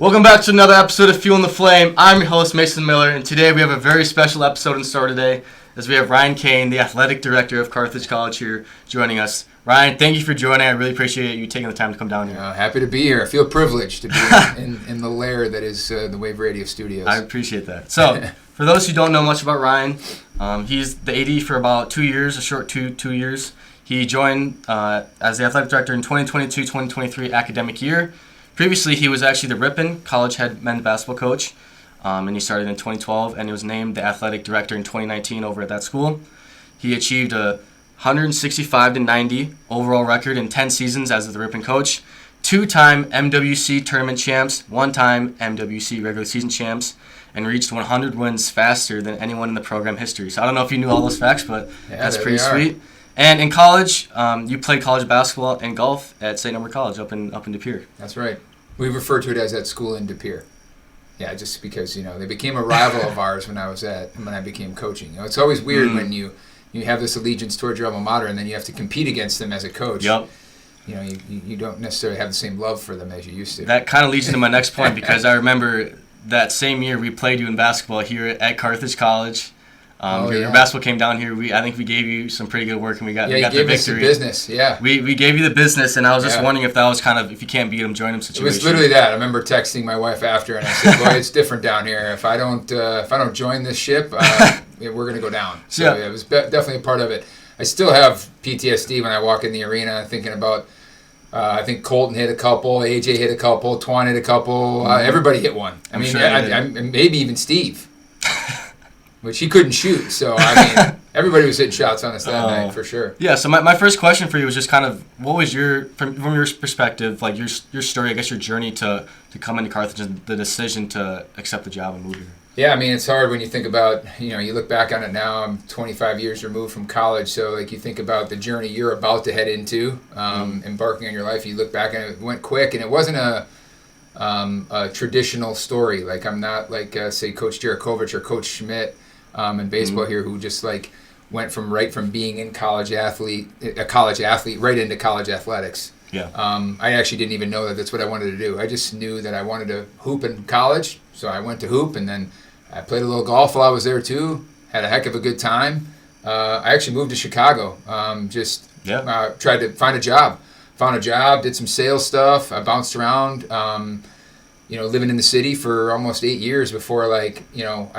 Welcome back to another episode of Fueling the Flame. I'm your host, Mason Miller, and today we have a very special episode in store today as we have Ryan Kane, the athletic director of Carthage College here, joining us. Ryan, thank you for joining. I really appreciate you taking the time to come down here. Happy to be here. I feel privileged to be in the lair that is the Wave Radio Studios. I appreciate that. So, for those who don't know much about Ryan, he's the AD for about 2 years, a short two years. He joined as the athletic director in 2022-2023 academic year. Previously, he was actually the Ripon College head men's basketball coach, and he started in 2012, and he was named the athletic director in 2019 over at that school. He achieved a 165-90 overall record in 10 seasons as the Ripon coach, 2-time MWC tournament champs, 1-time MWC regular season champs, and reached 100 wins faster than anyone in the program history. So I don't know if you knew all those facts, but that's pretty sweet. And in college, you played college basketball and golf at St. Norbert College up in De Pere. That's right. We refer to it as that school in De Pere. Yeah, just because, they became a rival of ours when I became coaching. It's always weird when you have this allegiance towards your alma mater and then you have to compete against them as a coach. Yep. You don't necessarily have the same love for them as you used to. That kind of leads into my next point because I remember that same year we played you in basketball here at Carthage College. Your basketball came down here. I think we gave you some pretty good work, and we got the victory. Yeah, you gave us the business. Yeah, we gave you the business, and I was just wondering if that was kind of if you can't beat them, join them situation. It was literally that. I remember texting my wife after, and I said, "Boy, it's different down here. If I don't join this ship, we're gonna go down." So it was definitely a part of it. I still have PTSD when I walk in the arena, thinking about. I think Colton hit a couple, AJ hit a couple, Twan hit a couple. Everybody hit one. I mean, maybe even Steve. Which he couldn't shoot, so everybody was hitting shots on us that night for sure. Yeah, so my first question for you was just kind of what was from your perspective, like your story, I guess your journey to come into Carthage and the decision to accept the job and move here. Yeah, it's hard when you think about, you look back on it now. I'm 25 years removed from college, so like you think about the journey you're about to head into, embarking on your life. You look back and it went quick, and it wasn't a traditional story. Like I'm not like say Coach Jarakovich or Coach Schmidt. In baseball here, who just like went from being a college athlete right into college athletics. Yeah. I actually didn't even know that that's what I wanted to do. I just knew that I wanted to hoop in college, so I went to hoop, and then I played a little golf while I was there too. Had a heck of a good time. I actually moved to Chicago. Tried to find a job. Found a job, did some sales stuff. I bounced around. Living in the city for almost 8 years before, I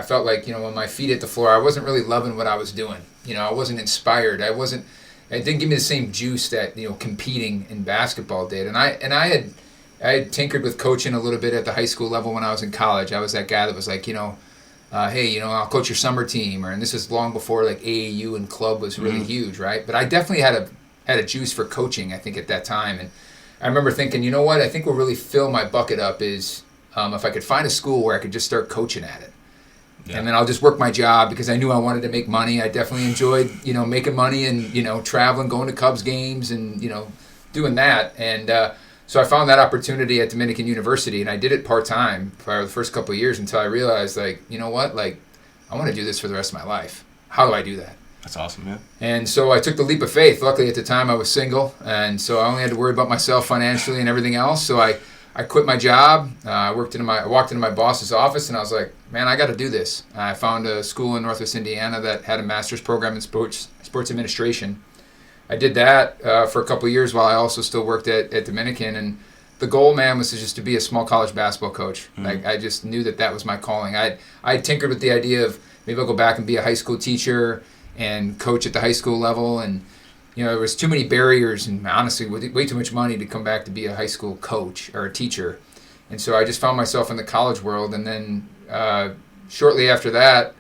felt like, when my feet hit the floor, I wasn't really loving what I was doing. I wasn't inspired. It didn't give me the same juice that, competing in basketball did. And I had tinkered with coaching a little bit at the high school level when I was in college. I was that guy that was like, hey, I'll coach your summer team. And this is long before, AAU and club was really huge, right? But I definitely had a juice for coaching, I think, at that time. And I remember thinking, you know what, I think what really fill my bucket up is if I could find a school where I could just start coaching at it. Yeah. And then I'll just work my job because I knew I wanted to make money. I definitely enjoyed, making money and, traveling, going to Cubs games and, doing that. And so I found that opportunity at Dominican University, and I did it part-time for the first couple of years until I realized, you know what, I want to do this for the rest of my life. How do I do that? That's awesome, man. And so I took the leap of faith. Luckily, at the time, I was single, and so I only had to worry about myself financially and everything else. So I quit my job. I walked into my boss's office, and I was like, man, I got to do this. I found a school in Northwest Indiana that had a master's program in sports administration. I did that for a couple of years while I also still worked at Dominican. And the goal, man, was just to be a small college basketball coach. I just knew that was my calling. I tinkered with the idea of maybe I'll go back and be a high school teacher and coach at the high school level, and there was too many barriers and honestly way too much money to come back to be a high school coach or a teacher. And so I just found myself in the college world, and then shortly after that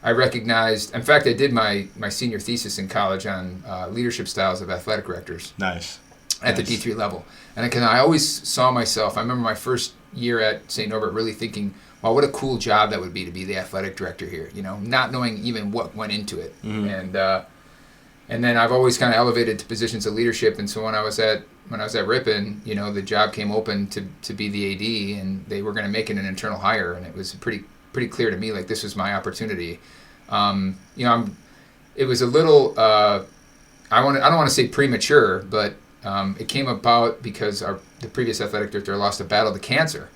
I recognized, in fact I did my senior thesis in college on leadership styles of athletic directors. Nice. At the D3 level. And I always saw myself, I remember my first year at St. Norbert really thinking, wow, what a cool job that would be to be the athletic director here, not knowing even what went into it. And then I've always kind of elevated to positions of leadership. And so when I was at Ripon, the job came open to be the AD, and they were going to make it an internal hire, and it was pretty clear to me this was my opportunity. It was a little I don't want to say premature, but it came about because the previous athletic director lost a battle to cancer.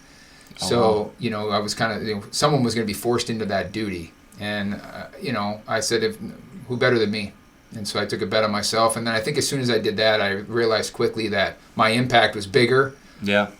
So, I was kind of, someone was going to be forced into that duty. And, I said, who better than me? And so I took a bet on myself. And then I think as soon as I did that, I realized quickly that my impact was bigger. Yeah.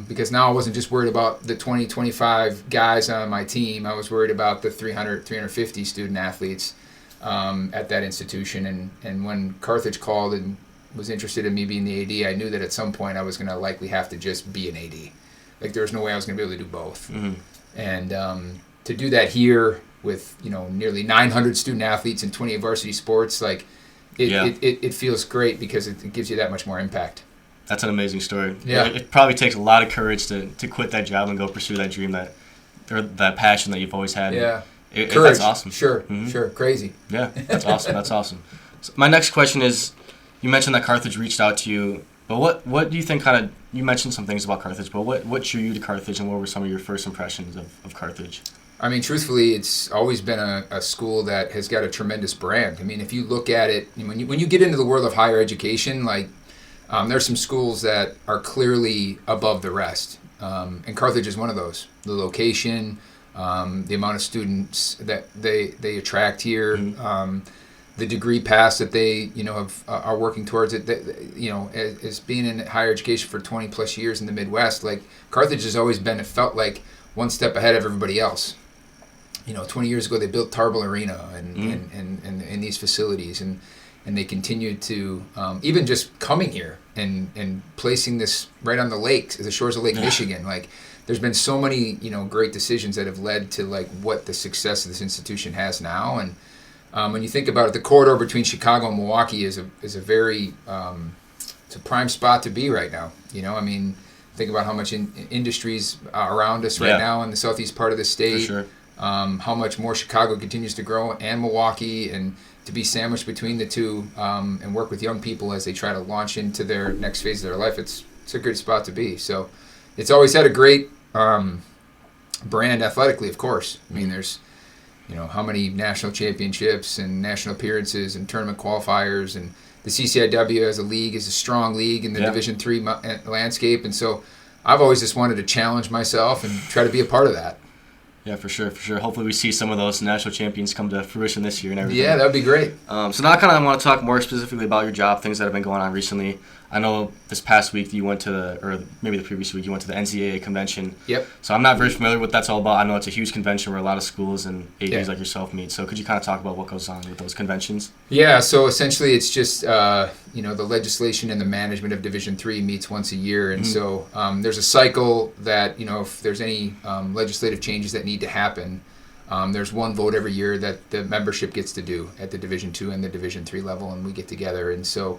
Because now I wasn't just worried about the 20, 25 guys on my team. I was worried about the 300, 350 student athletes at that institution. And when Carthage called and was interested in me being the AD, I knew that at some point I was going to likely have to just be an AD. Like, there was no way I was going to be able to do both. Mm-hmm. And to do that here with, nearly 900 student athletes and 28 varsity sports, like, it feels great because it gives you that much more impact. That's an amazing story. Yeah. It probably takes a lot of courage to quit that job and go pursue that dream or that passion that you've always had. Yeah. Courage. That's awesome. Sure. Mm-hmm. Sure. Crazy. Yeah. That's awesome. That's awesome. So my next question is, you mentioned that Carthage reached out to you, but what do you think you mentioned some things about Carthage, but what drew you to Carthage, and what were some of your first impressions of Carthage? I mean, truthfully, it's always been a school that has got a tremendous brand. I mean, if you look at it, when you get into the world of higher education, like, there's some schools that are clearly above the rest, and Carthage is one of those. The location, the amount of students that they attract here, Mm-hmm. The degree paths that they are working towards it. As being in higher education for 20 plus years in the Midwest, like, Carthage has always been, it felt like, one step ahead of everybody else. 20 years ago they built Tarbell Arena and these facilities, and they continued to even just coming here and placing this right on the lakes, the shores of Lake Michigan. Like, there's been so many great decisions that have led to, like, what the success of this institution has now. And when you think about it, the corridor between Chicago and Milwaukee is a very it's a prime spot to be right now. I mean, think about how much industries around us right now in the southeast part of the state. For sure. How much more Chicago continues to grow, and Milwaukee, and to be sandwiched between the two, and work with young people as they try to launch into their next phase of their life. It's a good spot to be. So it's always had a great brand athletically, of course. I mean, there's how many national championships and national appearances and tournament qualifiers, and the CCIW as a league is a strong league in the Division III landscape. And so I've always just wanted to challenge myself and try to be a part of that. Yeah, for sure. Hopefully we see some of those national champions come to fruition this year and everything. Yeah, that would be great. So now I want to talk more specifically about your job, things that have been going on recently. I know this past week you went or maybe the previous week, you went to the NCAA convention. Yep. So I'm not very familiar with what that's all about. I know it's a huge convention where a lot of schools and ADs like yourself meet. So could you kind of talk about what goes on with those conventions? Yeah, so essentially it's just, the legislation and the management of Division III meets once a year. And so there's a cycle that, if there's any legislative changes that need to happen, there's one vote every year that the membership gets to do at the Division II and the Division III level, and we get together. And so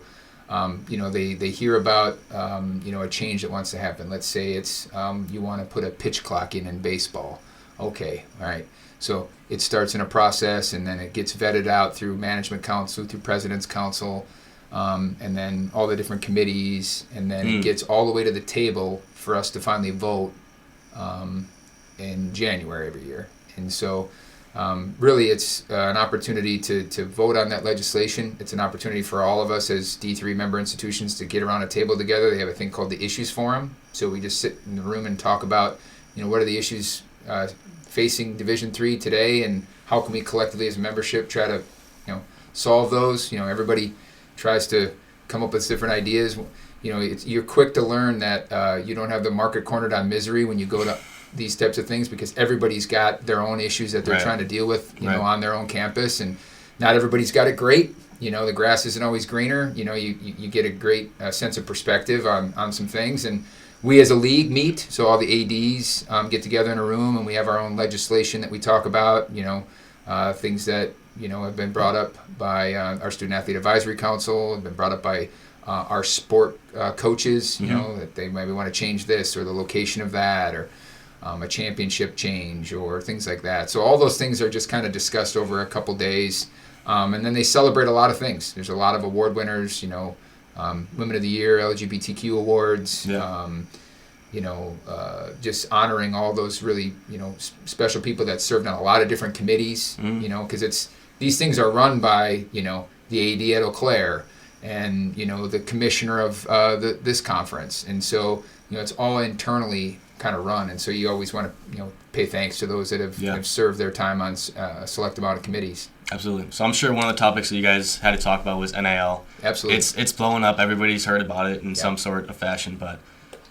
they hear about, a change that wants to happen. Let's say it's you want to put a pitch clock in baseball. Okay, all right. So it starts in a process, and then it gets vetted out through management council, through president's council, and then all the different committees, and then it gets all the way to the table for us to finally vote in January every year. And so really it's an opportunity to vote on that legislation. It's an opportunity for all of us as D3 member institutions to get around a table together. They have a thing called the Issues Forum. So we just sit in the room and talk about, what are the issues facing Division III today, and how can we collectively as a membership try to, solve those. Everybody tries to come up with different ideas. You're quick to learn that you don't have the market cornered on misery when you go to these types of things, because everybody's got their own issues that they're trying to deal with, on their own campus, and not everybody's got it great. The grass isn't always greener. You get a great sense of perspective on some things, and we as a league meet. So all the ADs get together in a room, and we have our own legislation that we talk about. Things that have been brought up by our Student Athlete Advisory Council, have been brought up by our sport coaches. That they maybe want to change this or the location of that, or a championship change or things like that. So all those things are just kind of discussed over a couple days. And then they celebrate a lot of things. There's a lot of award winners, Women of the Year, LGBTQ awards, just honoring all those really, special people that served on a lot of different committees, because these things are run by, the AD at Eau Claire and, the commissioner of this conference. And so, it's all internally kind of run, and so you always want to pay thanks to those that have served their time on a select amount of committees. Absolutely. So I'm sure one of the topics that you guys had to talk about was NIL. Absolutely. It's blowing up. Everybody's heard about it in some sort of fashion. But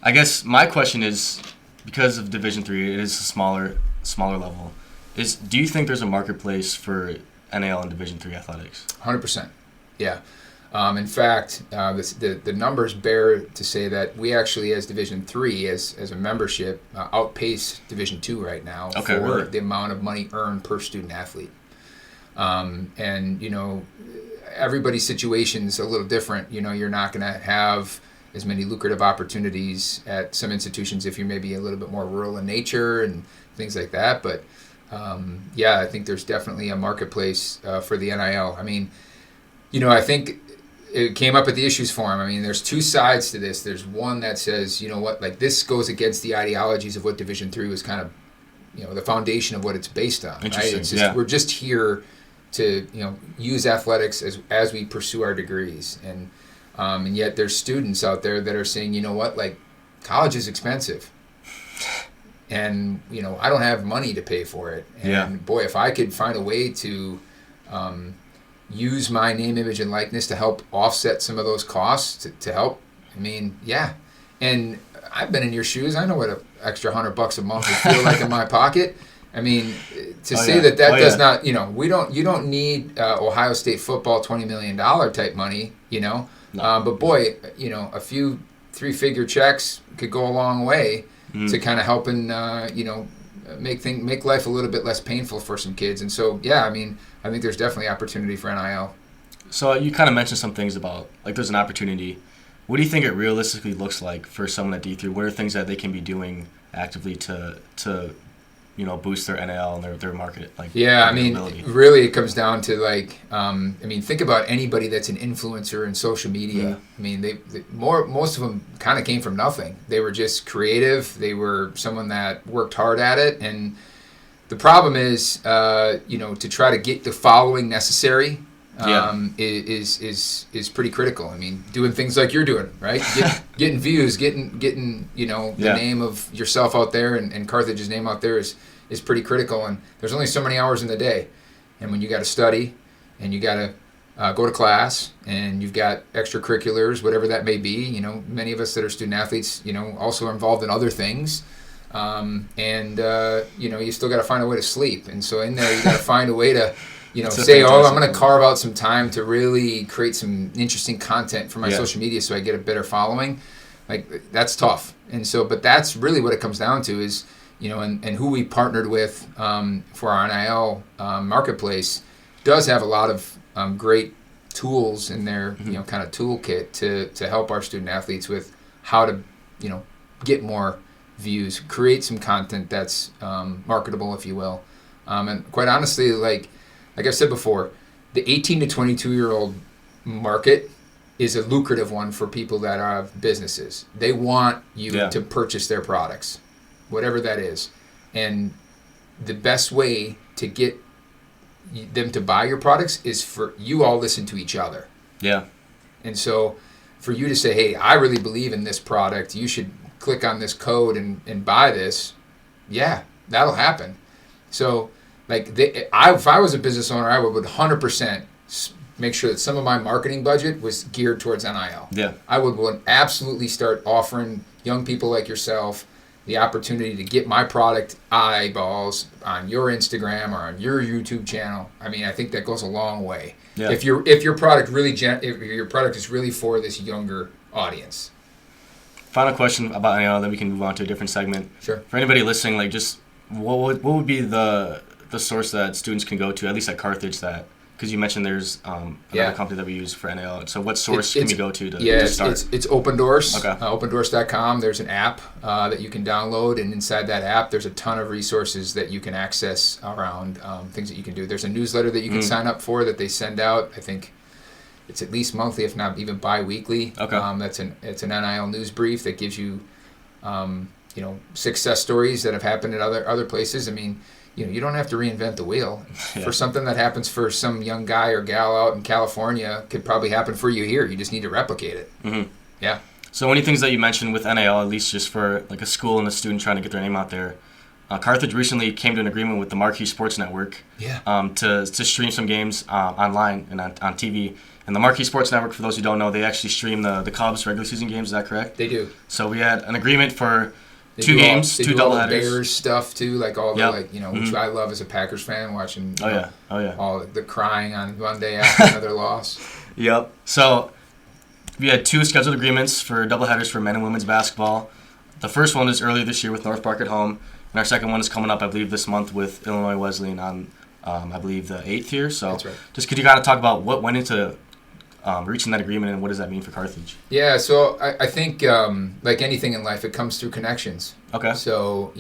I guess my question is, because of Division III, it is a smaller level. Do you think there's a marketplace for NIL and Division III athletics? 100%. Yeah. In fact, the numbers bear to say that we actually, as Division III, as a membership, outpace Division II right now for the amount of money earned per student athlete. And everybody's situation's a little different. You're not going to have as many lucrative opportunities at some institutions if you're maybe a little bit more rural in nature and things like that. But I think there's definitely a marketplace for the NIL. I mean, I think it came up at the issues forum. I mean, there's two sides to this. There's one that says, this goes against the ideologies of what Division III was kind of, the foundation of what it's based on. Right? It's just, we're just here to, use athletics as we pursue our degrees. And yet there's students out there that are saying, college is expensive. And, I don't have money to pay for it. And boy, if I could find a way to use my name, image, and likeness to help offset some of those costs to help. I mean, yeah. And I've been in your shoes. I know what an extra $100 a month would feel like in my pocket. I mean, to say that does not, you don't need Ohio State football $20 million type money, No. But boy, a few 3-figure checks could go a long way to kind of helping, make life a little bit less painful for some kids. And so, I think there's definitely opportunity for NIL. So you kind of mentioned some things about, there's an opportunity. What do you think it realistically looks like for someone at D3? What are things that they can be doing actively to boost their NIL and their market? Really it comes down to think about anybody that's an influencer in social media. I mean, most of them kind of came from nothing. They were just creative. They were someone that worked hard at it. And the problem is, to try to get the following necessary is pretty critical. I mean, doing things like you're doing, right? Getting views, getting the name of yourself out there and Carthage's name out there is pretty critical. And there's only so many hours in the day. And when you got to study and you got to go to class and you've got extracurriculars, whatever that may be, many of us that are student athletes, also are involved in other things. You still got to find a way to sleep. And so in there, you got to find a way to, say, I'm going to carve out some time to really create some interesting content for my social media so I get a better following. That's tough. And so, but that's really what it comes down to is, and who we partnered with for our NIL marketplace does have a lot of great tools in their, kind of toolkit to help our student athletes with how to, get more views, create some content that's marketable, if you will. And quite honestly, like I've said before, the 18 to 22-year-old market is a lucrative one for people that have businesses. They want you to purchase their products, whatever that is. And the best way to get them to buy your products is for you all listen to each other. Yeah. And so for you to say, hey, I really believe in this product, you should click on this code and buy this, that'll happen. So if I was a business owner, I would 100% make sure that some of my marketing budget was geared towards NIL. Yeah. I would absolutely start offering young people like yourself the opportunity to get my product eyeballs on your Instagram or on your YouTube channel. I mean, I think that goes a long way. Yeah. If your product is really for this younger audience. Final question about NIL, then we can move on to a different segment. Sure. For anybody listening, what would be the source that students can go to, at least at Carthage, because you mentioned there's another company that we use for NIL. So what source can we go to start? It's Open Doors. Okay. OpenDoors.com. There's an app that you can download, and inside that app, there's a ton of resources that you can access around things that you can do. There's a newsletter that you can sign up for that they send out. I think it's at least monthly, if not even bi-weekly. Okay. It's an NIL news brief that gives you, success stories that have happened at other places. I mean, you don't have to reinvent the wheel. Yeah. For something that happens for some young guy or gal out in California, could probably happen for you here. You just need to replicate it. Mm-hmm. Yeah. So any things that you mentioned with NIL, at least just for like a school and a student trying to get their name out there, Carthage recently came to an agreement with the Marquee Sports Network to stream some games online and on TV. And the Marquee Sports Network, for those who don't know, they actually stream the Cubs regular season games. Is that correct? They do. So we had an agreement for two games, two doubleheaders. Bears stuff too, like all the which I love as a Packers fan, watching. All the crying on Monday after another loss. Yep. So we had two scheduled agreements for doubleheaders for men and women's basketball. The first one is earlier this year with North Park at home, and our second one is coming up, I believe, this month with Illinois Wesleyan on, I believe, the 8th here. So that's right. Just could you kind of talk about what went into reaching that agreement and what does that mean for Carthage? Yeah, so I think like anything in life, it comes through connections. Okay. So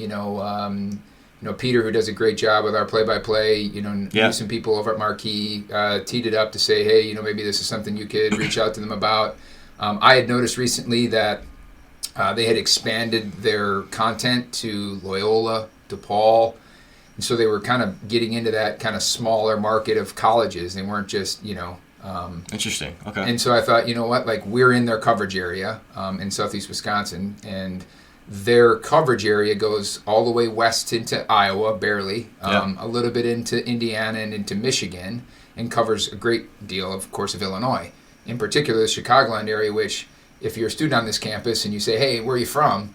Peter, who does a great job with our play-by-play, knew some people over at Marquee, teed it up to say, hey, maybe this is something you could reach out to them about. I had noticed recently that they had expanded their content to Loyola, DePaul, and so they were kind of getting into that kind of smaller market of colleges. They weren't just, Interesting. Okay. And so I thought, you know what, like we're in their coverage area in southeast Wisconsin, and their coverage area goes all the way west into Iowa, barely, a little bit into Indiana and into Michigan, and covers a great deal, of course, of Illinois. In particular, the Chicagoland area, which if you're a student on this campus and you say, hey, where are you from?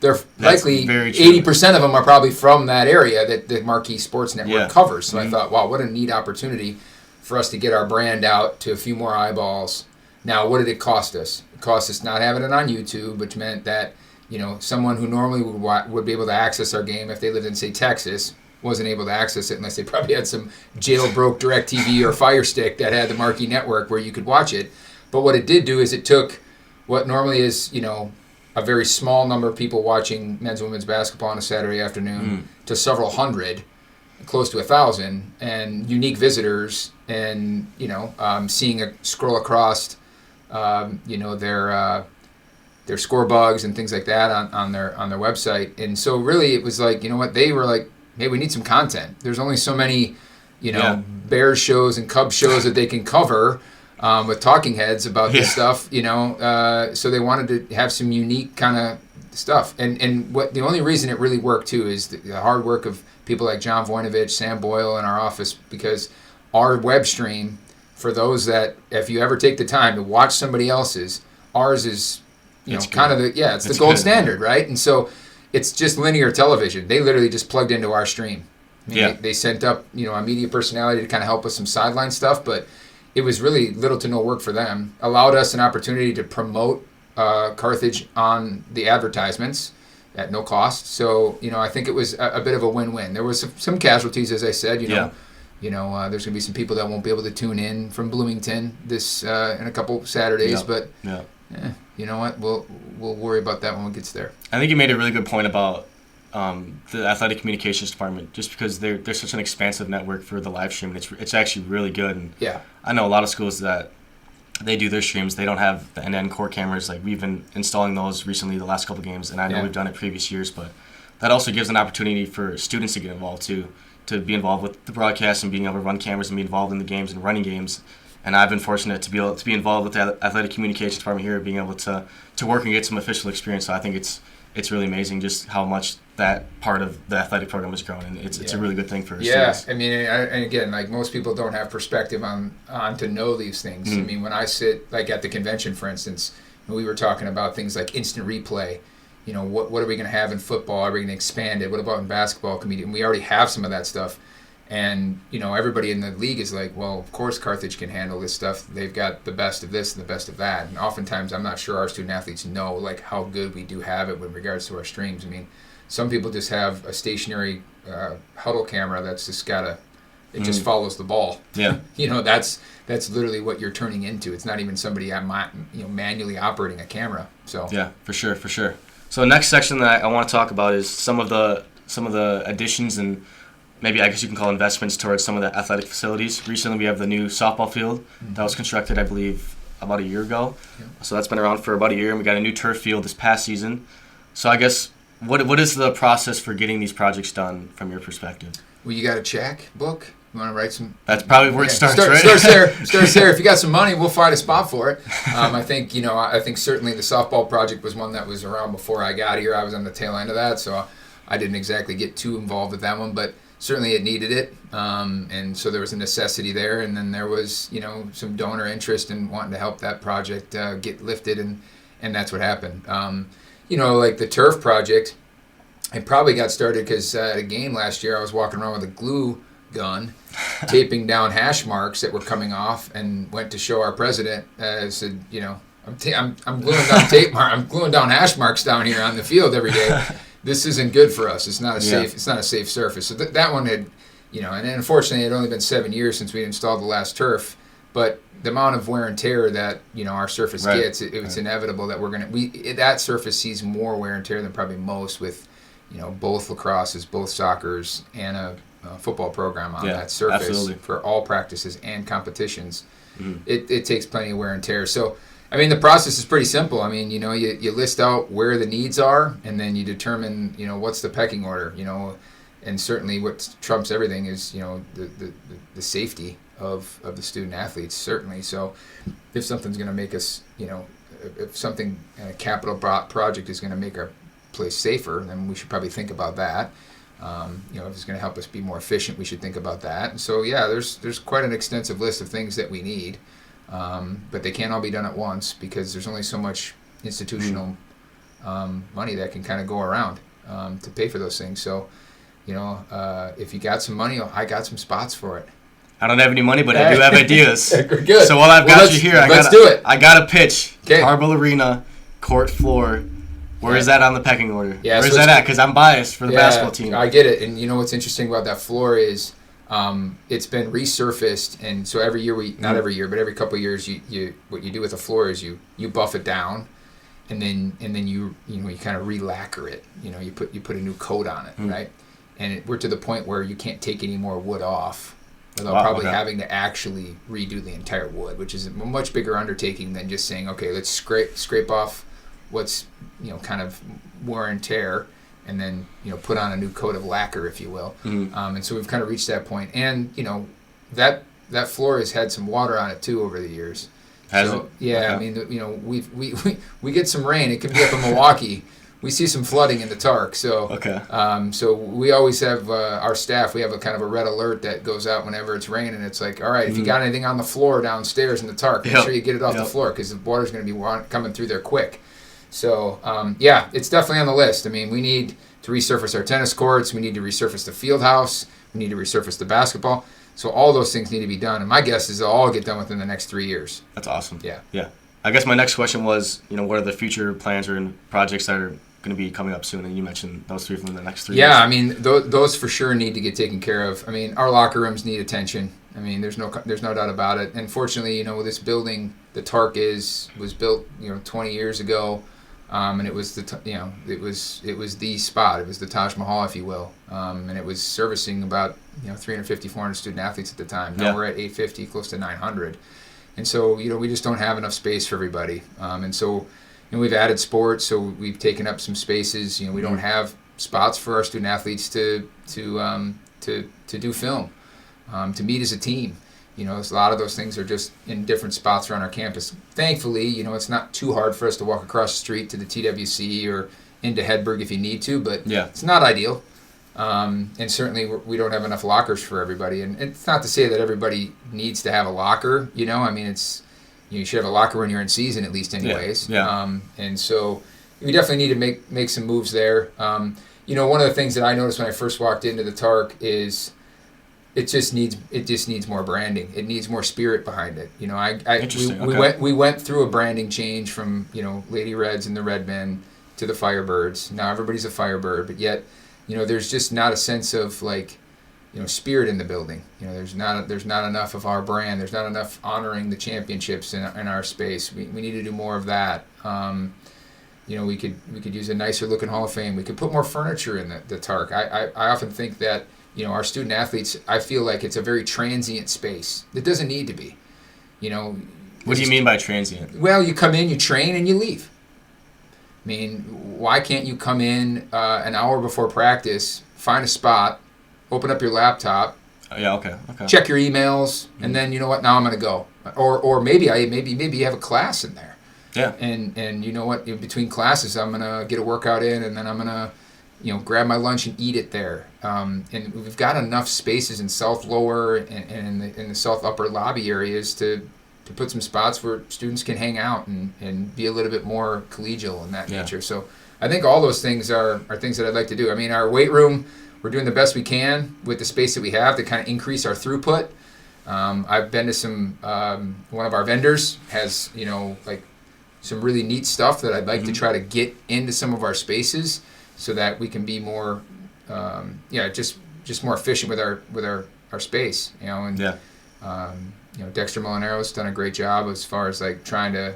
They're likely 80% of them are probably from that area that the Marquee Sports Network covers. So I thought, wow, what a neat opportunity for us to get our brand out to a few more eyeballs. Now, what did it cost us? It cost us not having it on YouTube, which meant that someone who normally would be able to access our game if they lived in, say, Texas, wasn't able to access it unless they probably had some jailbroke DirecTV or Fire Stick that had the Marquee Network where you could watch it. But what it did do is it took what normally is, a very small number of people watching men's and women's basketball on a Saturday afternoon to several hundred, close to 1,000, and unique visitors, and seeing a scroll across, their score bugs and things like that on their website. And so really it was like, they were like, hey, we need some content. There's only so many, Bears shows and Cubs shows that they can cover with talking heads about this stuff, so they wanted to have some unique kind of stuff. And what the only reason it really worked too is the hard work of people like John Voinovich, Sam Boyle in our office, because our web stream, for those that, if you ever take the time to watch somebody else's, ours is, it's kind of it's the gold standard, right? And so it's just linear television. They literally just plugged into our stream. They sent up, a media personality to kind of help with some sideline stuff, but it was really little to no work for them. Allowed us an opportunity to promote Carthage on the advertisements at no cost. So, I think it was a bit of a win-win. There was some casualties, as I said, there's going to be some people that won't be able to tune in from Bloomington this in a couple Saturdays, but you know what? We'll worry about that when it gets there. I think you made a really good point about the athletic communications department, just because they're such an expansive network for the live stream. It's actually really good. And I know a lot of schools that they do their streams. They don't have the end-to-end core cameras. Like, we've been installing those recently the last couple games, and I know we've done it previous years. But that also gives an opportunity for students to get involved too, to be involved with the broadcast and being able to run cameras and be involved in the games and running games. And I've been fortunate to be able to be involved with the athletic communications department here, being able to work and get some official experience. So I think it's really amazing just how much that part of the athletic program has grown, and it's a really good thing for students. I mean, and again, like, most people don't have perspective on to know these things. I mean, when I sit, like, at the convention, for instance, we were talking about things like instant replay. What are we going to have in football? Are we going to expand it? What about in basketball? And we already have some of that stuff. And, everybody in the league is like, well, of course Carthage can handle this stuff. They've got the best of this and the best of that. And oftentimes I'm not sure our student athletes know, like, how good we do have it with regards to our streams. I mean, some people just have a stationary huddle camera that's just it just follows the ball. Yeah. That's literally what you're turning into. It's not even somebody manually operating a camera. So yeah, for sure. So the next section that I want to talk about is some of the additions and maybe, I guess you can call, investments towards some of the athletic facilities. Recently, we have the new softball field that was constructed, I believe, about a year ago. Yeah. So that's been around for about a year, and we got a new turf field this past season. So I guess, what is the process for getting these projects done from your perspective? Well, you got a check book? You want to write some? That's probably where it starts, right? Starts there. Starts there. If you got some money, we'll find a spot for it. I think certainly the softball project was one that was around before I got here. I was on the tail end of that, so I didn't exactly get too involved with that one, but certainly it needed it, and so there was a necessity there, and then there was some donor interest in wanting to help that project get lifted, and that's what happened. Like the turf project, it probably got started because at a game last year I was walking around with a glue gun, taping down hash marks that were coming off, and went to show our president. Said, I'm gluing down I'm gluing down hash marks down here on the field every day. This isn't good for us. It's not a safe. It's not a safe surface. So that one had, and unfortunately, it had only been 7 years since we installed the last turf. But the amount of wear and tear that our surface gets, it's inevitable that that surface sees more wear and tear than probably most with, both lacrosses, both soccers, and a football program on that surface for all practices and competitions. Mm-hmm. It takes plenty of wear and tear. So, the process is pretty simple. You list out where the needs are, and then you determine, what's the pecking order, and certainly what trumps everything is, the safety of the student athletes, certainly. So if something's going to make us, if something, a capital project is going to make our place safer, then we should probably think about that. If it's going to help us be more efficient, we should think about that. And so, there's quite an extensive list of things that we need. But they can't all be done at once because there's only so much institutional money that can kind of go around to pay for those things. So, if you got some money, I got some spots for it. I don't have any money, but I do have ideas. Good. So while I've got you here, let's do it. I got a pitch. Okay. Marble Arena, court floor. Where is that on the pecking order? Yeah, Where's that at? Because I'm biased for the basketball team. I get it. And what's interesting about that floor is it's been resurfaced, and so every year not every year, but every couple of years, you what you do with the floor is you buff it down, and then you kind of re-lacquer it. You put a new coat on it, right? And we're to the point where you can't take any more wood off without having to actually redo the entire wood, which is a much bigger undertaking than just saying, okay, let's scrape off what's kind of wear and tear, and then put on a new coat of lacquer, if you will. Mm-hmm. And so we've kind of reached that point, and that floor has had some water on it too over the years. Has it? Yeah, okay. We get some rain. It can be up in Milwaukee. We see some flooding in the Tark. So so we always have our staff. We have a kind of a red alert that goes out whenever it's raining. It's like, all right, if you got anything on the floor downstairs in the Tark, make sure you get it off the floor because the water's going to be coming through there quick. So, it's definitely on the list. We need to resurface our tennis courts. We need to resurface the field house. We need to resurface the basketball. So all those things need to be done. And my guess is they'll all get done within the next 3 years. That's awesome. Yeah. I guess my next question was, what are the future plans or projects that are going to be coming up soon? And you mentioned those three from the next 3 years. Yeah, those for sure need to get taken care of. Our locker rooms need attention. There's no doubt about it. And fortunately, this building, the Tark was built, 20 years ago. And it was it was the spot. It was the Taj Mahal, if you will. And it was servicing about 350, 400 student athletes at the time. Now we're at 850, close to 900. And so we just don't have enough space for everybody. And so we've added sports, so we've taken up some spaces. We don't have spots for our student athletes to do film, to meet as a team. A lot of those things are just in different spots around our campus. Thankfully, it's not too hard for us to walk across the street to the TWC or into Hedberg if you need to, but it's not ideal. And certainly we don't have enough lockers for everybody. And it's not to say that everybody needs to have a locker. It's you should have a locker when you're in season at least, anyways. Yeah. And so we definitely need to make some moves there. One of the things that I noticed when I first walked into the Tark is it just needs more branding. It needs more spirit behind it. We went through a branding change from Lady Reds and the Redmen to the Firebirds. Now everybody's a Firebird, but yet there's just not a sense of spirit in the building. There's not enough of our brand. There's not enough honoring the championships in our space. We need to do more of that. We could use a nicer looking Hall of Fame. We could put more furniture in the Tark. I often think that our student athletes, I feel like it's a very transient space. It doesn't need to be. What do you mean by transient? Well, you come in, you train, and you leave. Why can't you come in an hour before practice, find a spot, open up your laptop, Yeah. Okay. Okay. check your emails, and then you know what? Now I'm going to go. Or maybe you have a class in there. Yeah. And you know what? In between classes, I'm going to get a workout in, and then I'm going to, grab my lunch and eat it there. And we've got enough spaces in South Lower and in the South Upper lobby areas to put some spots where students can hang out and be a little bit more collegial in that nature. So I think all those things are things that I'd like to do. I mean, our weight room, we're doing the best we can with the space that we have to kind of increase our throughput. I've been to some, one of our vendors has, like some really neat stuff that I'd like to try to get into some of our spaces so that we can be more, just more efficient with our space, and Dexter Molinaro's done a great job as far as like trying to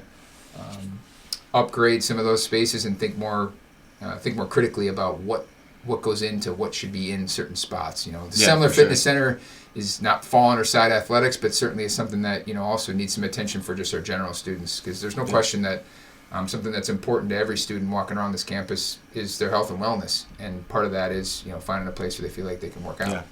upgrade some of those spaces and think more critically about what goes into what should be in certain spots. The Semler Fitness Center is not fall under side athletics, but certainly is something that also needs some attention for just our general students, because there's no question that something that's important to every student walking around this campus is their health and wellness, and part of that is finding a place where they feel like they can work out. Yeah.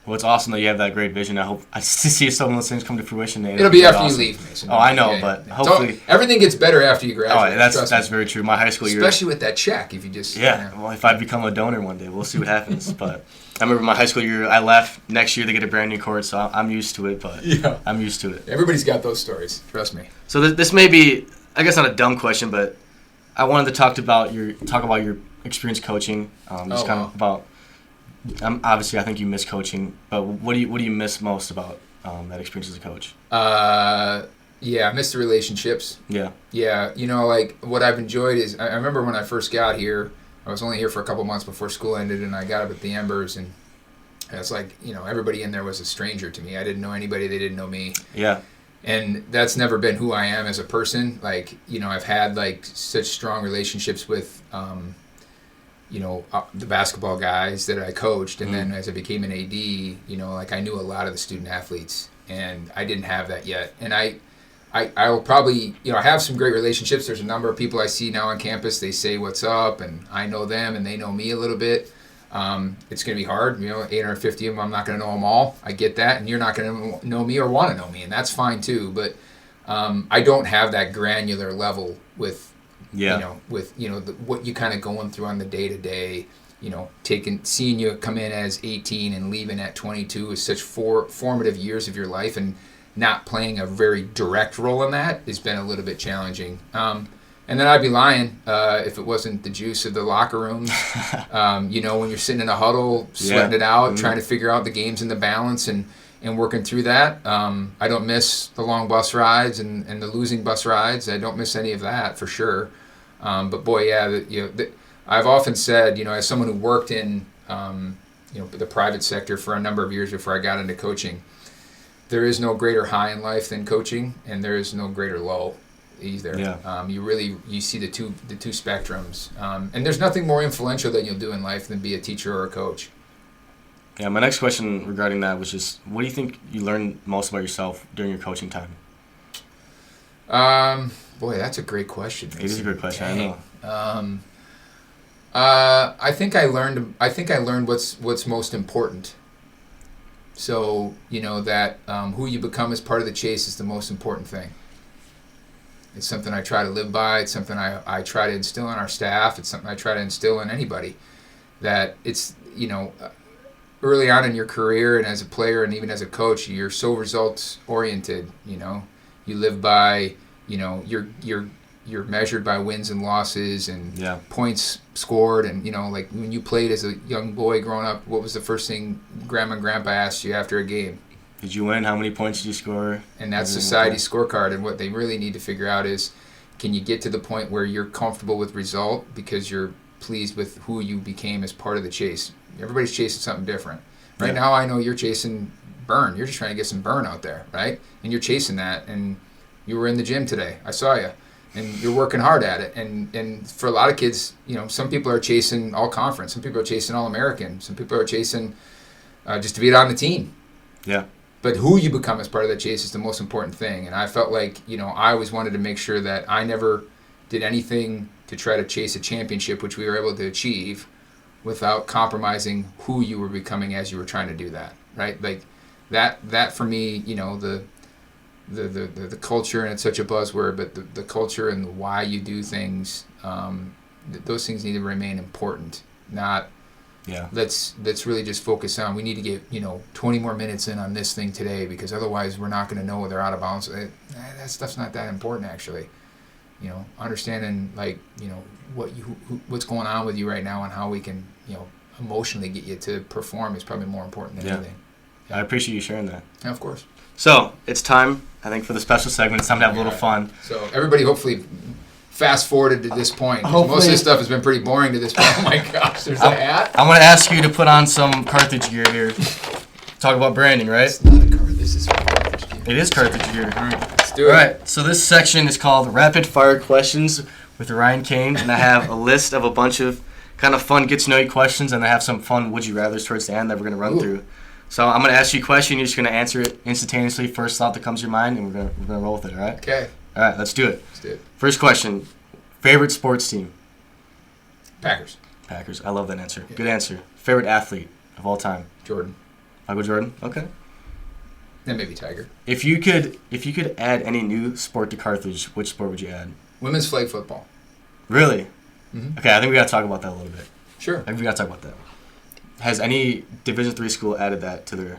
Well, it's awesome that you have that great vision. I hope to see some of those things come to fruition. It'll be after you leave, Mason. Oh, I know, but hopefully everything gets better after you graduate. Oh, that's very true. My high school year, especially with that check, if you just Well, if I become a donor one day, we'll see what happens. But I remember my high school year, I left. Next year they get a brand new court, so I'm used to it. But I'm used to it. Everybody's got those stories. Trust me. So this may be, I guess, not a dumb question, but I wanted to talk about your experience coaching. About. Obviously, I think you miss coaching, but what do you miss most about that experience as a coach? I miss the relationships. Yeah. Yeah, like what I've enjoyed is I remember when I first got here, I was only here for a couple months before school ended, and I got up at the Embers, and it's like everybody in there was a stranger to me. I didn't know anybody; they didn't know me. Yeah. And that's never been who I am as a person. Like I've had like such strong relationships with the basketball guys that I coached, and then as I became an AD, like I knew a lot of the student athletes, and I didn't have that yet. And I'll probably, I have some great relationships. There's a number of people I see now on campus. They say what's up, and I know them, and they know me a little bit. It's going to be hard. 850 of them, I'm not going to know them all. I get that, and you're not going to know me or want to know me, and that's fine too. But I don't have that granular level with what you kind of going through on the day to day. Seeing you come in as 18 and leaving at 22 is such formative years of your life, and not playing a very direct role in that has been a little bit challenging. And then I'd be lying if it wasn't the juice of the locker rooms. When you're sitting in a huddle, sweating it out, trying to figure out the games and the balance and working through that. I don't miss the long bus rides and the losing bus rides. I don't miss any of that for sure. But boy, I've often said, as someone who worked in the private sector for a number of years before I got into coaching, there is no greater high in life than coaching, and there is no greater low either. Yeah. You see the two spectrums, and there's nothing more influential that you'll do in life than be a teacher or a coach. Yeah, my next question regarding that was just, what do you think you learned most about yourself during your coaching time? Boy, that's a great question. It is a great question. Dang. I know. I think I learned what's most important. So that who you become as part of the chase is the most important thing. It's something I try to live by. It's something I try to instill in our staff. It's something I try to instill in anybody. That it's early on in your career and as a player and even as a coach, you're so results oriented. You live by you're measured by wins and losses and points scored, and like when you played as a young boy growing up, what was the first thing Grandma and Grandpa asked you after a game? Did you win? How many points did you score? And that's society's scorecard, and what they really need to figure out is, can you get to the point where you're comfortable with result because you're pleased with who you became as part of the chase? Everybody's chasing something different. Right now I know you're chasing burn. You're just trying to get some burn out there, right? And you're chasing that, and you were in the gym today. I saw you. And you're working hard at it. And for a lot of kids, some people are chasing all conference. Some people are chasing all American. Some people are chasing just to be on the team. Yeah. But who you become as part of that chase is the most important thing. And I felt like, I always wanted to make sure that I never did anything to try to chase a championship, which we were able to achieve, without compromising who you were becoming as you were trying to do that, right? Like, that for me, the culture, and it's such a buzzword, but the culture and why you do things, those things need to remain important. Not let's really just focus on, we need to get 20 more minutes in on this thing today, because otherwise we're not going to know whether they're out of bounds. That stuff's not that important, actually. Understanding what's going on with you right now and how we can emotionally get you to perform is probably more important than anything. I appreciate you sharing that. Yeah, of course. So it's time, I think, for the special segment. It's time to have a little fun. So everybody hopefully fast forwarded to this point. Most of this stuff has been pretty boring to this point. Oh my gosh, there's a hat. I'm going to ask you to put on some Carthage gear here. Talk about branding, right? It's not a Carthage. This is Carthage gear. It is Carthage gear. All right, let's do it. All right, so this section is called Rapid Fire Questions with Ryan Kane, and I have a list of a bunch of kind of fun get-to-know-you questions, and I have some fun would-you-rathers towards the end that we're going to run through. So I'm going to ask you a question. You're just going to answer it instantaneously. First thought that comes to your mind, and we're going to roll with it, all right? Okay. All right, let's do it. Let's do it. First question. Favorite sports team? Packers. Packers. I love that answer. Yeah. Good answer. Favorite athlete of all time? Jordan. Michael Jordan? Okay. Then maybe Tiger. If you could add any new sport to Carthage, which sport would you add? Women's flag football. Really? Mm-hmm. Okay, I think we got to talk about that a little bit. Sure. I think we got to talk about that. Has any Division III school added that to their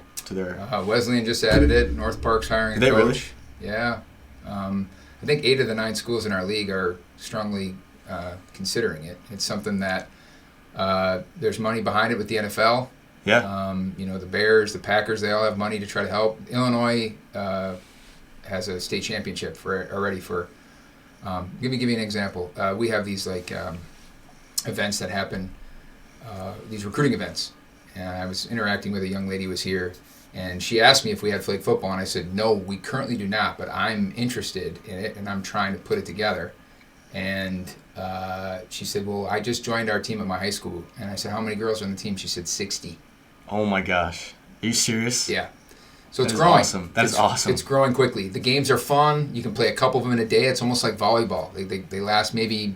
Wesleyan just added it. North Park's hiring a Did they coach. really? Yeah. I think 8 of the 9 schools in our league are strongly considering it. It's something that there's money behind it with the NFL. Yeah. The Bears, the Packers, they all have money to try to help. Illinois has a state championship already for. Give me an example. We have these events that happen, these recruiting events. And I was interacting with a young lady who was here, and she asked me if we had flag football, and I said, no, we currently do not, but I'm interested in it, and I'm trying to put it together. And she said, well, I just joined our team at my high school. And I said, how many girls are on the team? She said 60. Oh, my gosh. Are you serious? Yeah. So it's That is growing. awesome. That is awesome. It's growing quickly. The games are fun. You can play a couple of them in a day. It's almost like volleyball. They last maybe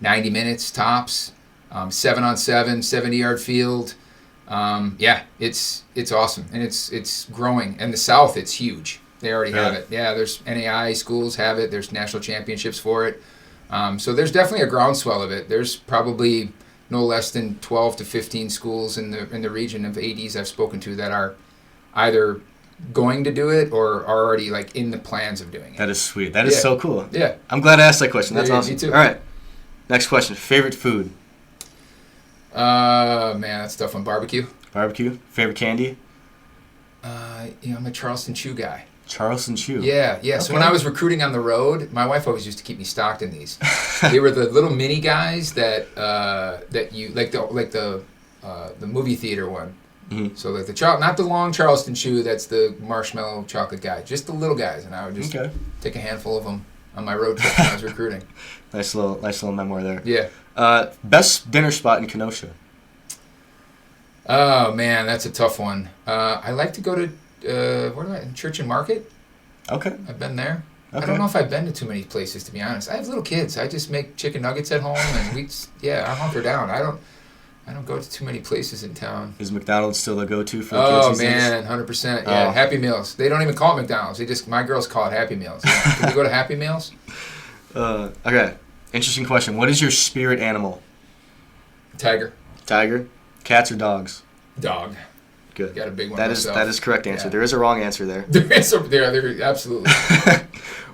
90 minutes tops. 7-on-7, 70-yard field. It's awesome, and it's growing. And the South, it's huge. They already have it. Yeah, there's NAI schools have it. There's national championships for it. So there's definitely a groundswell of it. There's probably no less than 12 to 15 schools in the region of ADs I've spoken to that are either going to do it or are already in the plans of doing it. That is sweet. That is so cool. Yeah. I'm glad I asked that question. That's awesome. Me too. All right. Next question. Favorite food? Man, that's a tough one. Barbecue. Barbecue. Favorite candy? I'm a Charleston Chew guy. Charleston Chew. Yeah. Okay. So when I was recruiting on the road, my wife always used to keep me stocked in these. They were the little mini guys that you the movie theater one. Mm-hmm. So not the long Charleston Chew, that's the marshmallow chocolate guy, just the little guys, and I would just take a handful of them on my road trip when I was recruiting. Nice little memoir there. Yeah. Best dinner spot in Kenosha? Oh man, that's a tough one. I like to go to Church and Market. Okay. I've been there. Okay. I don't know if I've been to too many places, to be honest. I have little kids. I just make chicken nuggets at home, and I hunker down. I don't go to too many places in town. Is McDonald's still the go-to for the kids? Oh man, 100%. Yeah, Happy Meals. They don't even call it McDonald's. My girls call it Happy Meals. Can we go to Happy Meals? Okay. Interesting question. What is your spirit animal? Tiger. Tiger. Cats or dogs? Dog. Good. Got a big one. That is correct answer. Yeah. There is a wrong answer there. There absolutely.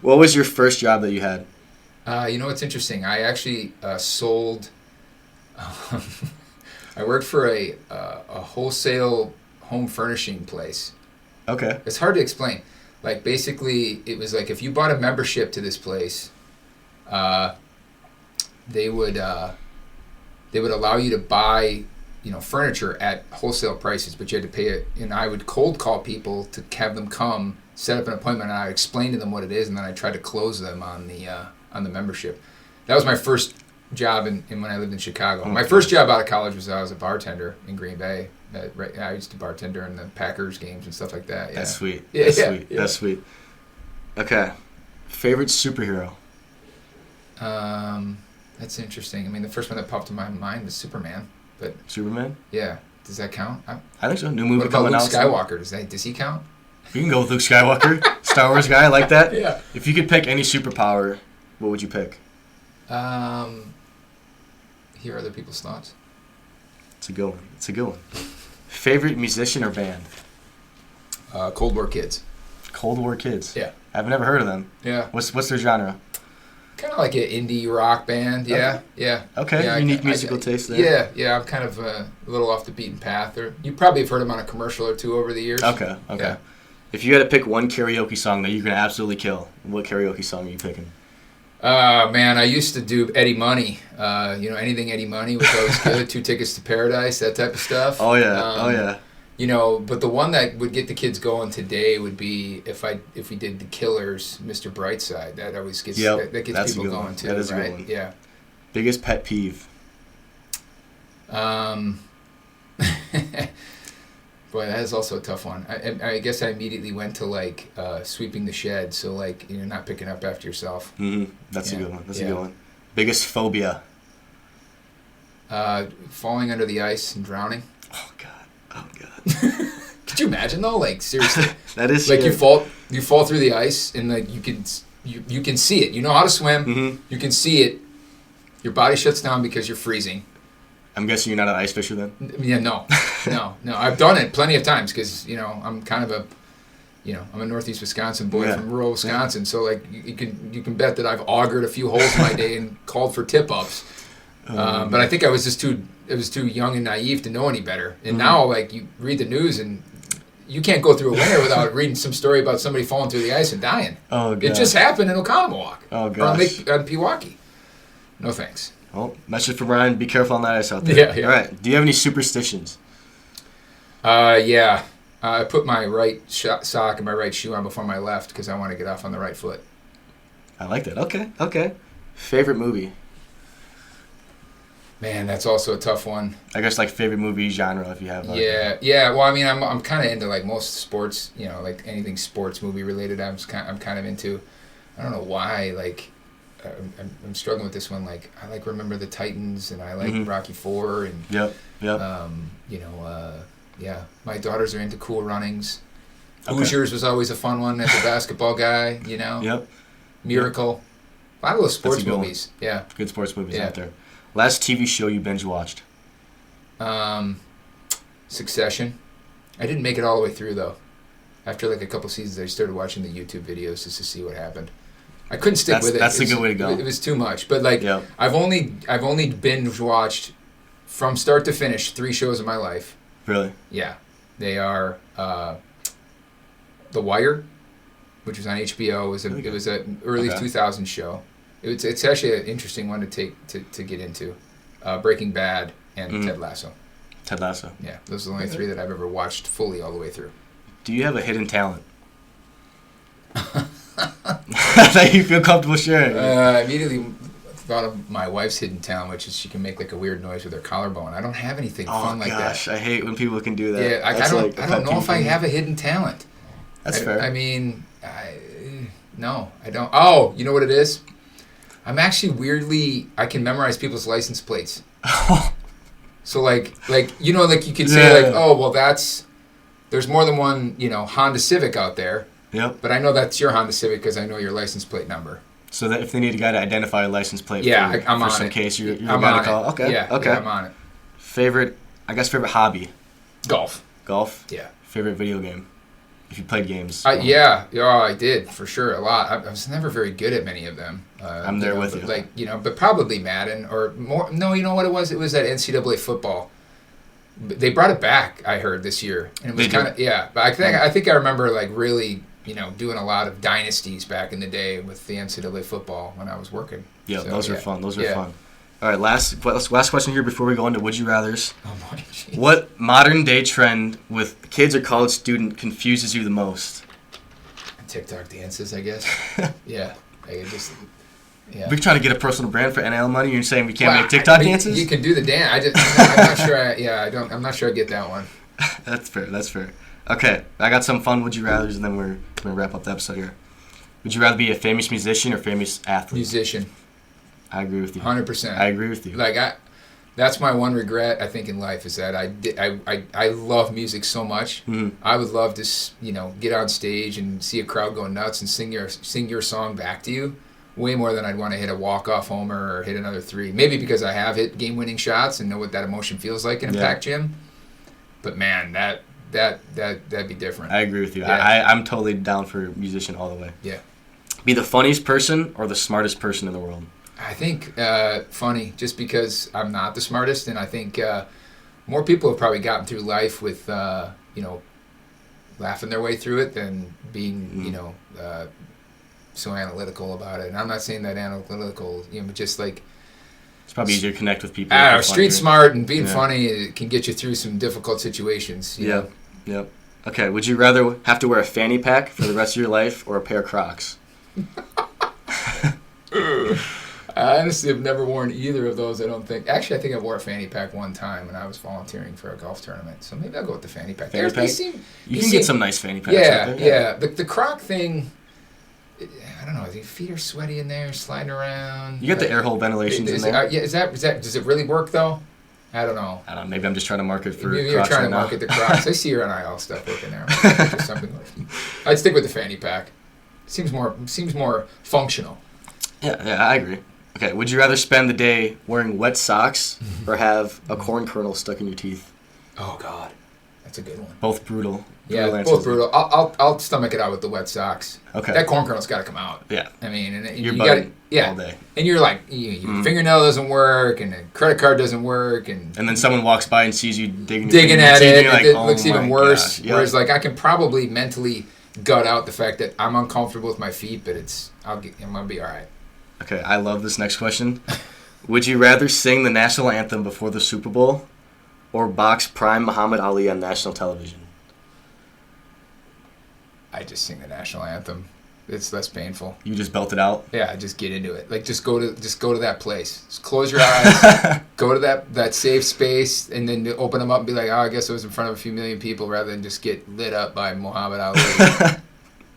What was your first job that you had? What's interesting? I actually sold. I worked for a wholesale home furnishing place. Okay. It's hard to explain. Basically, it was if you bought a membership to this place, they would allow you to buy furniture at wholesale prices, but you had to pay it. And I would cold call people to have them come, set up an appointment, and I would explain to them what it is, and then I tried to close them on the membership. That was my first job in when I lived in Chicago. Okay. My first job out of college was I was a bartender in Green Bay. I used to bartender in the Packers games and stuff like that. Yeah. That's sweet. Yeah, That's yeah, sweet. yeah. That's sweet. Okay. Favorite superhero? That's interesting. I mean, the first one that popped in my mind was Superman. But Superman? yeah, does that count? I think so. New movie What about coming Luke out. Skywalker? Does he count? You can go with Luke Skywalker, Star Wars guy. I like that. Yeah. If you could pick any superpower, what would you pick? Hear other people's thoughts. It's a good one. It's a good one. Favorite musician or band? Cold War Kids. Cold War Kids. Yeah. I've never heard of them. Yeah. What's their genre? Kind of like an indie rock band. Yeah. Yeah. Okay. Yeah, Unique musical taste there. Yeah. Yeah. I'm kind of a little off the beaten path. Or you probably have heard them on a commercial or two over the years. Okay. Yeah. If you had to pick one karaoke song that you're gonna absolutely kill, what karaoke song are you picking? Man, I used to do Eddie Money. Anything Eddie Money was always good. 2 Tickets to Paradise, that type of stuff. Oh yeah. But the one that would get the kids going today would be if we did the Killers, Mr. Brightside. That always gets that gets people going too. That is a right? good one. Yeah. Biggest pet peeve. Boy, that is also a tough one. I guess I immediately went to sweeping the shed. So not picking up after yourself. Mm-hmm. That's a good one. That's a good one. Biggest phobia. Falling under the ice and drowning. Oh God. Could you imagine though? Like seriously. That is like scary. you fall through the ice and you can see it. You know how to swim. Mm-hmm. You can see it. Your body shuts down because you're freezing. I'm guessing you're not an ice fisher then? Yeah, no. I've done it plenty of times because I'm kind of I'm a Northeast Wisconsin boy from rural Wisconsin. Yeah. So you can bet that I've augured a few holes in my day and called for tip ups. But I think I was just too young and naive to know any better. And now you read the news and you can't go through a winter without reading some story about somebody falling through the ice and dying. Oh, God. It just happened in Oconomowoc. Oh, gosh. Or on Pewaukee. No thanks. Well, message from Ryan, be careful on that ice out there. Yeah. All right. Do you have any superstitions? Yeah. I put my right sock and my right shoe on before my left because I want to get off on the right foot. I like that. Okay. Favorite movie? Man, that's also a tough one. I guess favorite movie genre if you have. Yeah. Well, I mean, I'm kind of into most sports. Anything sports movie related. I'm kind of into. I don't know why. I'm struggling with this one. I Remember the Titans, and I like Rocky IV, and Yep. Yeah. My daughters are into Cool Runnings. Okay. Hoosiers was always a fun one as a basketball guy. Yep. Miracle. A lot of those sports movies. One. Yeah. Good sports movies out there. Last TV show you binge watched? Succession. I didn't make it all the way through though. After a couple seasons, I started watching the YouTube videos just to see what happened. I couldn't stick with it. That's a good way to go. It was too much. But I've only binge watched from start to finish 3 shows in my life. Really? Yeah. They are The Wire, which was on HBO. It was an early 2000s show. It's actually an interesting one to get into. Breaking Bad and Ted Lasso. Ted Lasso. Yeah, those are the only 3 that I've ever watched fully all the way through. Do you have a hidden talent that you feel comfortable sharing? I immediately thought of my wife's hidden talent, which is she can make a weird noise with her collarbone. I don't have anything fun like that. Oh gosh, I hate when people can do that. Yeah, I don't know if I have a hidden talent. That's fair. I mean, no, I don't. Oh, you know what it is? I'm actually weirdly, I can memorize people's license plates. So you could say oh, well there's more than one, Honda Civic out there. Yep. But I know that's your Honda Civic because I know your license plate number. So that if they need a guy to identify a license plate I'm for on some it. case, you're I'm the guy on to call. it. Okay. Yeah, I'm on it. Favorite hobby? Golf. Yeah. Favorite video game? If you played games. Yeah, I did for sure a lot. I was never very good at many of them. I'm there with you. But probably Madden or more. No, you know what it was? It was that NCAA football. They brought it back. I heard this year, and it was kind of But I think I remember really doing a lot of dynasties back in the day with the NCAA football when I was working. Yeah, so, those are fun. Those are fun. All right, last question here before we go into Would You Rathers. Oh boy, geez. What modern day trend with kids or college student confuses you the most? TikTok dances, I guess. Yeah. We're trying to get a personal brand for NIL money. You're saying we can't make TikTok dances? You can do the dance. I'm not sure. I'm not sure I get that one. That's fair. Okay, I got some fun Would You Rathers, and then we're gonna wrap up the episode here. Would you rather be a famous musician or famous athlete? Musician. I agree with you. 100%. I agree with you. That's my one regret, I think, in life is that I love music so much. Mhm. I would love to, get on stage and see a crowd go nuts and sing your song back to you, way more than I'd want to hit a walk-off homer or hit another three. Maybe because I have hit game-winning shots and know what that emotion feels like in a packed gym. But man, that'd be different. I agree with you. Yeah. I'm totally down for musician all the way. Yeah. Be the funniest person or the smartest person in the world? I think funny, just because I'm not the smartest, and I think more people have probably gotten through life with laughing their way through it than being so analytical about it. And I'm not saying that analytical, but just like It's probably easier to connect with people. I don't know, if you're street funny. smart and being Yeah. funny it can get you through some difficult situations. You know? Yep. Okay, would you rather have to wear a fanny pack for the rest of your life or a pair of Crocs? I honestly have never worn either of those, I don't think. Actually, I think I wore a fanny pack one time when I was volunteering for a golf tournament. So maybe I'll go with the fanny pack. Fanny They pack? seem, You can get some nice fanny packs. Yeah, out there. yeah. The Croc thing, I don't know. Your feet are sweaty in there, sliding around. You got the air hole ventilations in there. Is that? Does it really work though? I don't know. I don't know. Maybe I'm just trying to market for Maybe you're Crocs trying right to now. market the Crocs. I see your NIL stuff working there. Just something like. I'd stick with the fanny pack. Seems more functional. Yeah, I agree. Okay, would you rather spend the day wearing wet socks or have a corn kernel stuck in your teeth? Oh God, that's a good one. Both brutal. Yeah, Brutal both answers. brutal. I'll stomach it out with the wet socks. Okay. That corn kernel's got to come out. Yeah. I mean, and You're you bugging got all day. and you're like, your fingernail doesn't work, and the credit card doesn't work, and then someone walks by and sees you digging your at teeth, and it, you're like, it oh looks even my worse. gosh. Yep. Whereas, like, I can probably mentally gut out the fact that I'm uncomfortable with my feet, but I'm gonna be all right. Okay, I love this next question. Would you rather sing the national anthem before the Super Bowl or box prime Muhammad Ali on national television? I just sing the national anthem. It's less painful. You just belt it out? Yeah, I just get into it. Like, just go to that place. Just close your eyes. Go to that safe space, and then open them up and be like, oh, I guess I was in front of a few million people, rather than just get lit up by Muhammad Ali.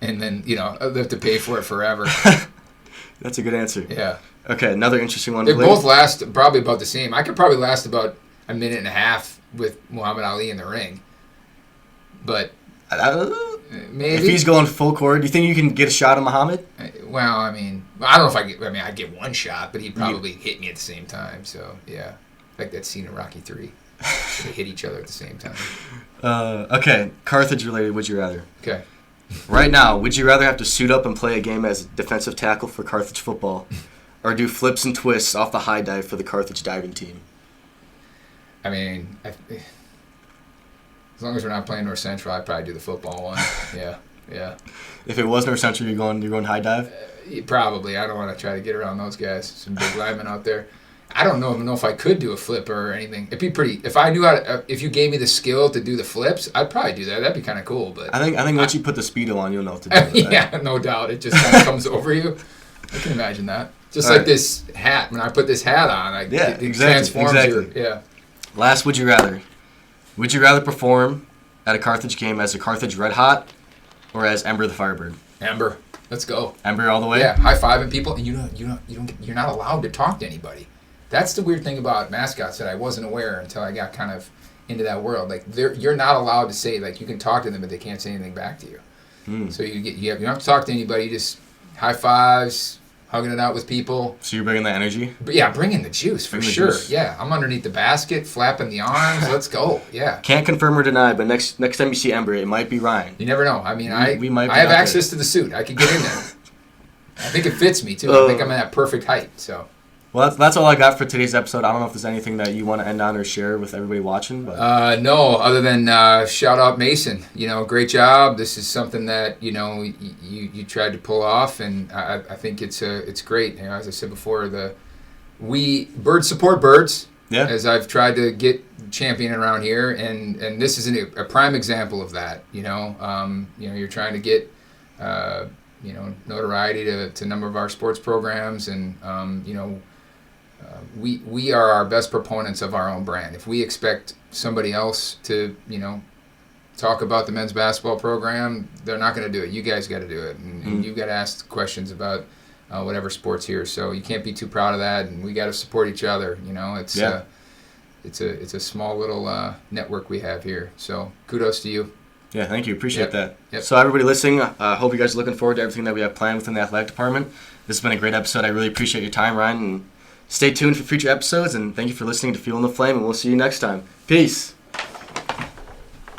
And then, I'll have to pay for it forever. That's a good answer. Yeah. Okay, another interesting one. They both last probably about the same. I could probably last about a minute and a half with Muhammad Ali in the ring. But maybe. If he's going full court, do you think you can get a shot at Muhammad? Well, I mean, I don't know if I'd get one shot, but he'd probably hit me at the same time. So, yeah. Like that scene in Rocky 3. They hit each other at the same time. Okay, Carthage related, would you rather? Okay. Right now, would you rather have to suit up and play a game as defensive tackle for Carthage football or do flips and twists off the high dive for the Carthage diving team? I mean, as long as we're not playing North Central, I'd probably do the football one. Yeah. If it was North Central, you're going high dive? Probably. I don't want to try to get around those guys. Some big linemen out there. I don't know if I could do a flipper or anything. It'd be pretty. If I knew how to, if you gave me the skill to do the flips, I'd probably do that. That'd be kind of cool. But I think once you put the Speedo on, you'll know what to do. With it. yeah, no doubt. It just kind of comes over you. I can imagine that. Just like this hat. When I put this hat on, it transforms you. Yeah. Last, would you rather? Would you rather perform at a Carthage game as a Carthage Red Hot or as Ember the Firebird? Ember, let's go. Ember all the way. Yeah, high-fiving people, and you're not allowed to talk to anybody. That's the weird thing about mascots that I wasn't aware until I got kind of into that world. Like, you're not allowed to say, like, you can talk to them, but they can't say anything back to you. So you don't have to talk to anybody. You just high fives, hugging it out with people. So you're bringing the energy? But yeah, bringing the juice for sure. Juice. Yeah, I'm underneath the basket, flapping the arms. Let's go. Yeah. Can't confirm or deny, but next time you see Ember, it might be Ryan. You never know. I mean, we might be I have out there. access to the suit. I could get in there. I think it fits me too. I think I'm at that perfect height. So. Well, that's all I got for today's episode. I don't know if there's anything that you want to end on or share with everybody watching, but no, other than shout out Mason. Great job. This is something that you tried to pull off, and I think it's great. As I said before, birds support birds. Yeah. As I've tried to get champion around here, and this is a prime example of that. You're trying to get notoriety to a number of our sports programs, and we are our best proponents of our own brand. If we expect somebody else to, talk about the men's basketball program, they're not going to do it. You guys got to do it, and you've got to ask questions about whatever sports here. So you can't be too proud of that, and we got to support each other. it's a small little network we have here. So kudos to you. Yeah, thank you. Appreciate that. Yep. So everybody listening, I hope you guys are looking forward to everything that we have planned within the athletic department. This has been a great episode. I really appreciate your time, Ryan. And stay tuned for future episodes. And thank you for listening to Fueling the Flame. And we'll see you next time. Peace.